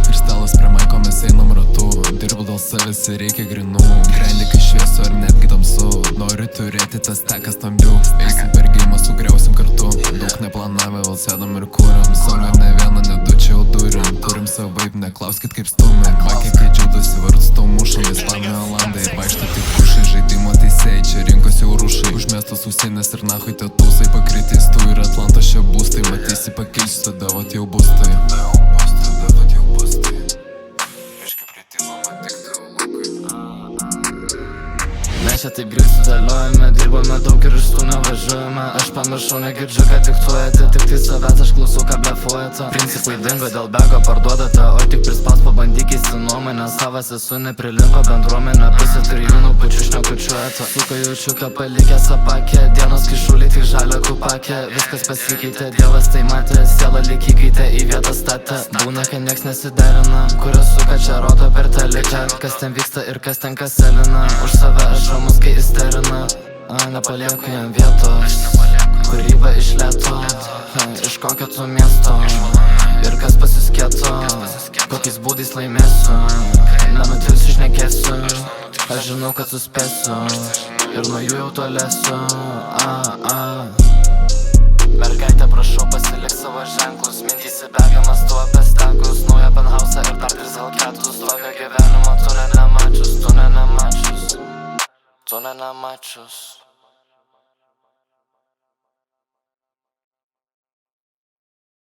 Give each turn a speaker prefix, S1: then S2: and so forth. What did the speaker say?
S1: Kristalas prie maiko, mes einam ratu. Dirbu dėl savęs ir reikia grinų. Grendi kai šviesu ar netgi tamsu. Noriu turėti tas tekas tambių. Eisim per geimą, sugriausim kartu. Daug neplanavę, vėl sėdam ir kūriam. Songą ne vieną, ne du, čia jau turim. Turim savaip, neklauskit kaip stumia. Bakė kai džiaudosi, vartus tau mušam. Ispanai, Olandai, vaikšto tik pušai. Žaidimo teisėjai, čia rinkos jau rušai. Užmestos užsienės ir nahui tie tūsai. Pakritys tu ir Atlantos čia būstai. Matysi pakeisiu, tada vat jau bus tai.
S2: Mes čia taip greit sudėliojame, dirbame daug ir iš tų nevažiuojame. Aš pamiršau, negirdžiu, ką diktuojate, tik tai savęs aš klausau, ką blefuojate. Principai dingo, dėl bego parduodate, o tik prispaus pabandyk keisti nuomonę. Savas esu, neprilinko bendruomenė, pusė trijūnų pačių šnekučiuojate. Suka jaučiuką palikęs apakė, dienos kišuliai tik žalia kupakė. Viskas pasikeitė, dievas tai matė, siela lyg įkaitė į vietą statė. Būna, kai nieks nesiderina, kuris suka čia rodo per teliką. Kas ten vyksta ir kas ten kaselina, už save aš ramus, kai isterina. Nepalieku jam vietos, kūryba iš lėto. Iš kokio tu miesto ir kas pasiskėto, kokiais būdais laimėsiu. Nenutilsiu, šnekėsiu, aš žinau, kad suspėsiu ir nuo jų jau tolėsiu. Mergaitė, prašau, pasilik savo ženklus. Mintys įbėgiamas tu apie stegus. Naują penthausą ir dar 3 L4. Tokio gyvenimo tu nemačius, tu nemačius.